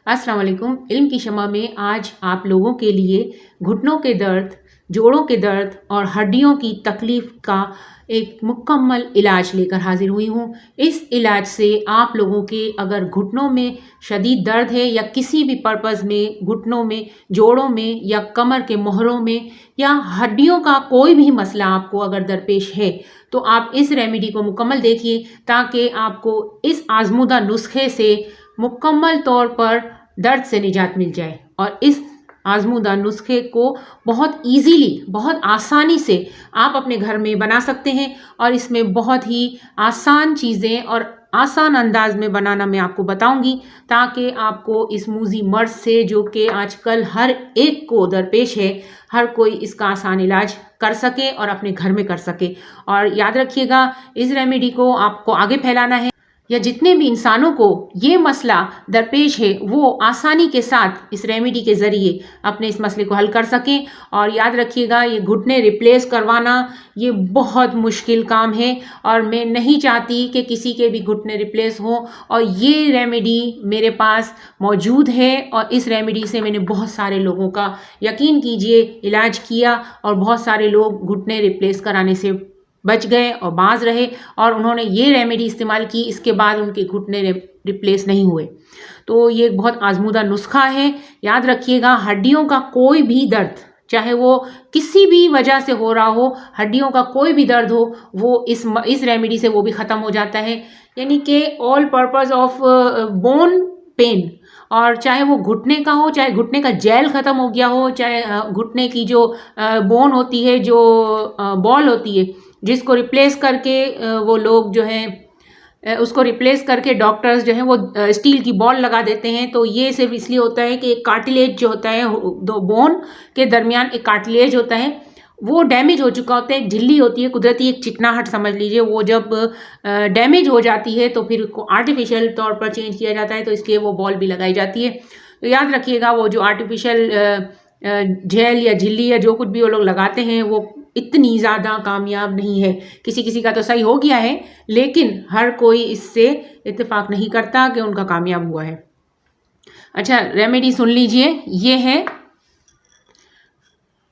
अस्सलाम वालेकुम। इल्म की शमा में आज आप लोगों के लिए घुटनों के दर्द, जोड़ों के दर्द और हड्डियों की तकलीफ़ का एक मुकम्मल इलाज लेकर हाज़िर हुई हूँ। इस इलाज से आप लोगों के अगर घुटनों में शदीद दर्द है या किसी भी पर्पज़ में घुटनों में, जोड़ों में या कमर के मोहरों में या हड्डियों का कोई भी मसला आपको अगर दरपेश है, तो आप इस रेमेडी को मुकम्मल देखिए ताकि आपको इस आज़मूदा नुस्खे से मुकम्मल तौर पर दर्द से निजात मिल जाए। और इस आज़मूदा नुस्खे को बहुत ईज़िली, बहुत आसानी से आप अपने घर में बना सकते हैं और इसमें बहुत ही आसान चीज़ें और आसान अंदाज में बनाना मैं आपको बताऊंगी ताकि आपको इस मूज़ी मर्ज़ से, जो कि आजकल हर एक को दरपेश है, हर कोई इसका आसान इलाज कर सके और अपने घर में कर सके। और याद रखिएगा, इस रेमेडी को आपको आगे फैलाना है या जितने भी इंसानों को ये मसला दरपेश है वो आसानी के साथ इस रेमेडी के ज़रिए अपने इस मसले को हल कर सकें। और याद रखिएगा, ये घुटने रिप्लेस करवाना ये बहुत मुश्किल काम है और मैं नहीं चाहती कि किसी के भी घुटने रिप्लेस हों। और ये रेमेडी मेरे पास मौजूद है और इस रेमेडी से मैंने बहुत सारे लोगों का, यकीन कीजिए, इलाज किया और बहुत सारे लोग घुटने रिप्लेस कराने से बच गए और बाज रहे और उन्होंने ये रेमेडी इस्तेमाल की, इसके बाद उनके घुटने रिप्लेस नहीं हुए। तो ये एक बहुत आजमूदा नुस्खा है। याद रखिएगा, हड्डियों का कोई भी दर्द, चाहे वो किसी भी वजह से हो रहा हो, हड्डियों का कोई भी दर्द हो, वो इस रेमेडी से वो भी ख़त्म हो जाता है। यानी कि all purpose of bone pen, और चाहे वो घुटने का हो, चाहे घुटने का जेल ख़त्म हो गया हो, चाहे घुटने की जो बोन होती है, जो बॉल होती है, जिसको रिप्लेस करके वो लोग जो हैं उसको रिप्लेस करके डॉक्टर्स जो हैं वो स्टील की बॉल लगा देते हैं। तो ये सिर्फ इसलिए होता है कि एक कार्टिलेज जो होता है, दो बोन के दरमियान एक कार्टिलेज होता है, वो डैमेज हो चुका होता है। एक झिल्ली होती है, कुदरती एक चिकनाहट समझ लीजिए, वो जब डैमेज हो जाती है तो फिर उसको आर्टिफिशियल तौर पर चेंज किया जाता है, तो इसलिए वो बॉल भी लगाई जाती है। तो याद रखिएगा, वो जो आर्टिफिशियल जेल या झिल्ली या जो कुछ भी वो लोग लगाते हैं वो इतनी ज़्यादा कामयाब नहीं है। किसी किसी का तो सही हो गया है, लेकिन हर कोई इससे इत्तेफाक नहीं करता कि उनका कामयाब हुआ है। अच्छा, रेमेडी सुन लीजिए, ये है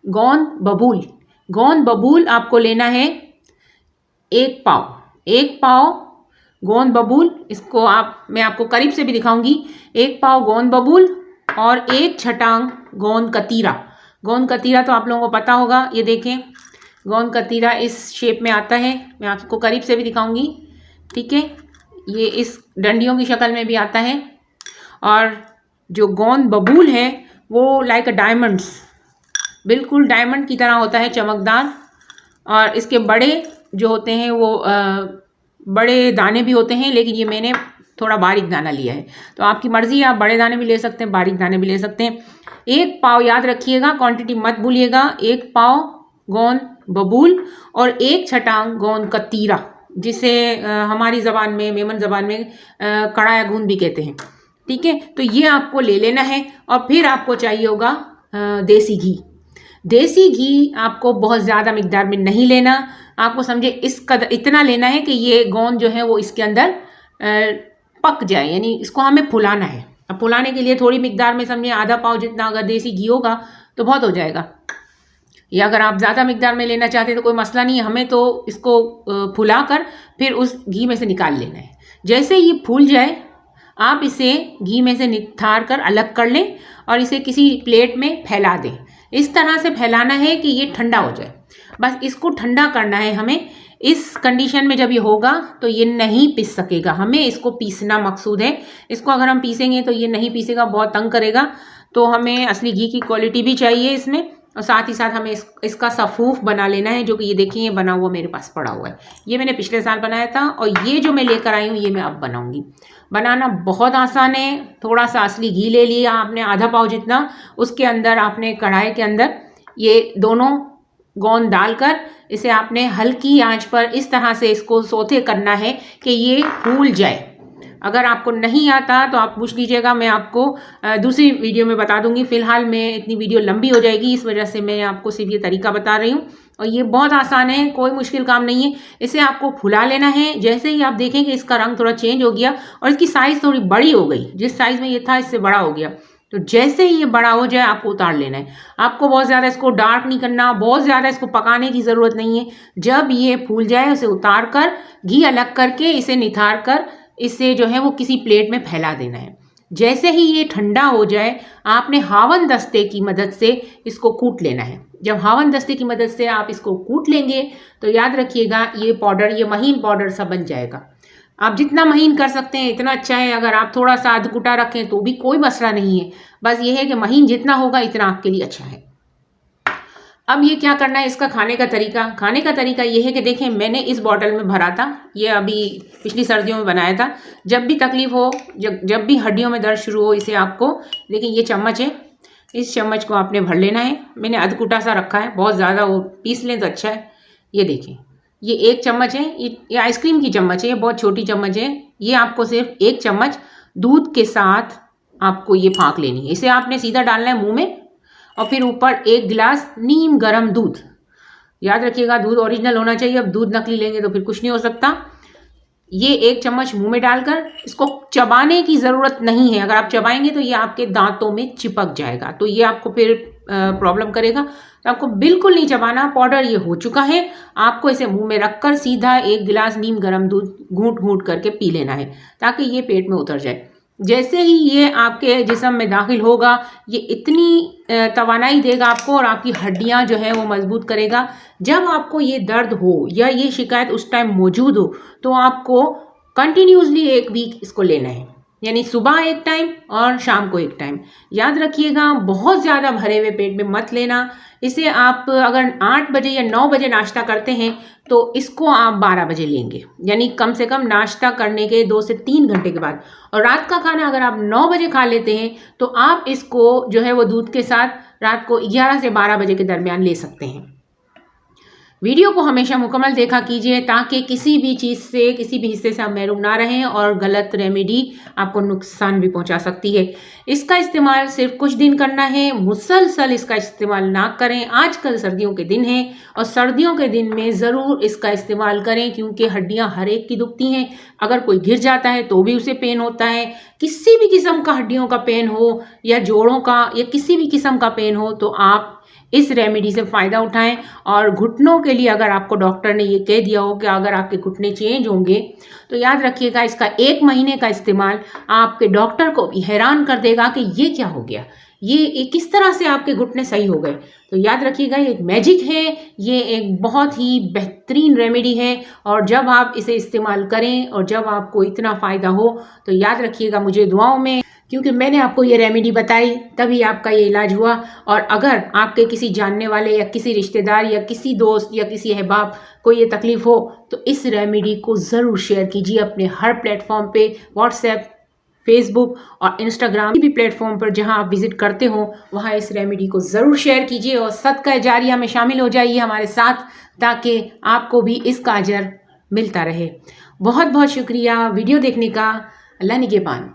गोंद बबूल। गोंद बबूल आपको लेना है 1 पाव गोंद बबूल। इसको मैं आपको करीब से भी दिखाऊंगी। 1 पाव गोंद बबूल और 1 छटांग गोंद कतीरा। गोंद कतीरा तो आप लोगों को पता होगा, ये देखें, गोंद कतीरा इस शेप में आता है, मैं आपको करीब से भी दिखाऊंगी। ठीक है, ये इस डंडियों की शक्ल में भी आता है। और जो गोंद बबूल है वो लाइक अ डायमंड्स, बिल्कुल डायमंड की तरह होता है, चमकदार। और इसके बड़े जो होते हैं वो बड़े दाने भी होते हैं, लेकिन ये मैंने थोड़ा बारीक दाना लिया है। तो आपकी मर्ज़ी, आप बड़े दाने भी ले सकते हैं, बारीक दाने भी ले सकते हैं। 1 पाव, याद रखिएगा, क्वांटिटी मत भूलिएगा। 1 पाव गोंद बबूल और 1 छटांग गोंद कतीरा, जिसे हमारी ज़बान में, मेमन ज़बान में कड़ाया गूंद भी कहते हैं। ठीक है, तो ये आपको ले लेना है। और फिर आपको चाहिए होगा देसी घी। देसी घी आपको बहुत ज़्यादा मिकदार में नहीं लेना, आपको समझे इतना लेना है कि ये गोंद जो है वो इसके अंदर पक जाए, यानी इसको हमें फुलाना है। अब फुलाने के लिए थोड़ी मिकदार में, समझे आधा पाव जितना अगर देसी घी होगा तो बहुत हो जाएगा। या अगर आप ज़्यादा मिकदार में लेना चाहते हैं तो कोई मसला नहीं है, हमें तो इसको फुला कर फिर उस घी में से निकाल लेना है। जैसे ये फूल जाए, आप इसे घी में से निथार कर अलग कर लें और इसे किसी प्लेट में फैला दें। इस तरह से फैलाना है कि ये ठंडा हो जाए, बस इसको ठंडा करना है हमें। इस कंडीशन में जब ये होगा तो ये नहीं पीस सकेगा, हमें इसको पीसना मकसूद है। इसको अगर हम पीसेंगे तो ये नहीं पीसेगा, बहुत तंग करेगा। तो हमें असली घी की क्वालिटी भी चाहिए इसमें, और साथ ही साथ हमें इसका सफ़ूफ बना लेना है, जो कि ये देखिए, ये बना हुआ मेरे पास पड़ा हुआ है। ये मैंने पिछले साल बनाया था और ये जो मैं लेकर आई हूँ ये मैं अब बनाऊँगी। बनाना बहुत आसान है। थोड़ा सा असली घी ले लिया आपने, आधा पाव जितना, उसके अंदर आपने कढ़ाई के अंदर ये दोनों गोंद डालकर इसे आपने हल्की आंच पर इस तरह से इसको सोते करना है कि ये फूल जाए। अगर आपको नहीं आता तो आप पूछ लीजिएगा, मैं आपको दूसरी वीडियो में बता दूंगी। फिलहाल में इतनी वीडियो लंबी हो जाएगी, इस वजह से मैं आपको सिर्फ ये तरीका बता रही हूँ। और ये बहुत आसान है, कोई मुश्किल काम नहीं है। इसे आपको फुला लेना है। जैसे ही आप देखेंगे इसका रंग थोड़ा चेंज हो गया और इसकी साइज़ थोड़ी बड़ी हो गई, जिस साइज़ में ये था इससे बड़ा हो गया, तो जैसे ही ये बड़ा हो जाए आपको उतार लेना है। आपको बहुत ज़्यादा इसको डार्क नहीं करना, बहुत ज़्यादा इसको पकाने की ज़रूरत नहीं है। जब ये फूल जाए उसे उतार कर घी अलग करके इसे निथार कर इसे जो है वो किसी प्लेट में फैला देना है। जैसे ही ये ठंडा हो जाए आपने हावन दस्ते की मदद से इसको कूट लेना है। जब हावन दस्ते की मदद से आप इसको कूट लेंगे तो याद रखिएगा ये पाउडर, ये महीन पाउडर सा बन जाएगा। आप जितना महीन कर सकते हैं इतना अच्छा है। अगर आप थोड़ा सा अधकुटा रखें तो भी कोई मसला नहीं है, बस ये है कि महीन जितना होगा इतना आपके लिए अच्छा है। अब ये क्या करना है, इसका खाने का तरीका ये है कि देखें मैंने इस बॉटल में भरा था, ये अभी पिछली सर्दियों में बनाया था। जब भी तकलीफ़ हो, जब भी हड्डियों में दर्द शुरू हो, इसे आपको देखिए ये चम्मच है, इस चम्मच को आपने भर लेना है। मैंने अधकुटा सा रखा है, बहुत ज़्यादा वो पीस लें तो अच्छा है। ये देखिए ये 1 चम्मच है, ये आइसक्रीम की चम्मच है, ये बहुत छोटी चम्मच है। ये आपको सिर्फ 1 चम्मच दूध के साथ आपको ये फाँक लेनी है। इसे आपने सीधा डालना है मुँह में और फिर ऊपर 1 गिलास नीम गर्म दूध। याद रखिएगा दूध ओरिजिनल होना चाहिए, अब दूध नकली लेंगे तो फिर कुछ नहीं हो सकता। ये 1 चम्मच मुंह में डालकर इसको चबाने की ज़रूरत नहीं है। अगर आप चबाएंगे तो ये आपके दांतों में चिपक जाएगा, तो ये आपको फिर प्रॉब्लम करेगा। तो आपको बिल्कुल नहीं चबाना। पाउडर ये हो चुका है, आपको इसे मुंह में रखकर सीधा 1 गिलास नीम गर्म दूध घूंट घूंट करके पी लेना है ताकि ये पेट में उतर जाए। जैसे ही ये आपके जिस्म में दाखिल होगा ये इतनी तवानाई देगा आपको और आपकी हड्डियां जो है वो मजबूत करेगा। जब आपको ये दर्द हो या ये शिकायत उस टाइम मौजूद हो तो आपको कंटिन्यूसली 1 वीक इसको लेना है, यानी सुबह 1 टाइम और शाम को 1 टाइम। याद रखिएगा बहुत ज़्यादा भरे हुए पेट में मत लेना। इसे आप अगर 8 बजे या 9 बजे नाश्ता करते हैं तो इसको आप 12 बजे लेंगे, यानी कम से कम नाश्ता करने के 2 से 3 घंटे के बाद। और रात का खाना अगर आप 9 बजे खा लेते हैं तो आप इसको जो है वो दूध के साथ रात को 11 से 12 बजे के दरमियान ले सकते हैं। वीडियो को हमेशा मुकम्मल देखा कीजिए ताकि किसी भी चीज़ से, किसी भी हिस्से से आप महरूम ना रहें और गलत रेमेडी आपको नुकसान भी पहुंचा सकती है। इसका इस्तेमाल सिर्फ कुछ दिन करना है, मुसलसल इसका इस्तेमाल ना करें। आजकल सर्दियों के दिन हैं और सर्दियों के दिन में ज़रूर इसका इस्तेमाल करें क्योंकि हड्डियां हर एक की दुखती हैं। अगर कोई गिर जाता है तो भी उसे पेन होता है। किसी भी किस्म का हड्डियों का पेन हो या जोड़ों का या किसी भी किस्म का पेन हो तो आप इस रेमेडी से फ़ायदा उठाएं। और घुटनों के लिए अगर आपको डॉक्टर ने ये कह दिया हो कि अगर आपके घुटने चेंज होंगे तो याद रखिएगा इसका 1 महीने का इस्तेमाल आपके डॉक्टर को भी हैरान कर देगा कि ये क्या हो गया, ये किस तरह से आपके घुटने सही हो गए। तो याद रखिएगा ये एक मैजिक है, ये एक बहुत ही बेहतरीन रेमेडी है। और जब आप इसे इस्तेमाल करें और जब आपको इतना फ़ायदा हो तो याद रखिएगा मुझे दुआओं में, क्योंकि मैंने आपको ये रेमेडी बताई तभी आपका ये इलाज हुआ। और अगर आपके किसी जानने वाले या किसी रिश्तेदार या किसी दोस्त या किसी अहबाब को ये तकलीफ़ हो तो इस रेमेडी को ज़रूर शेयर कीजिए अपने हर प्लेटफॉर्म पे, व्हाट्सएप, फेसबुक और इंस्टाग्राम भी प्लेटफॉर्म पर जहां आप विज़िट करते हो वहां इस रेमेडी को ज़रूर शेयर कीजिए और सदका जारिया में शामिल हो जाइए हमारे साथ ताकि आपको भी इसका अजर मिलता रहे। बहुत बहुत शुक्रिया वीडियो देखने का। अल्लाह निगहबान।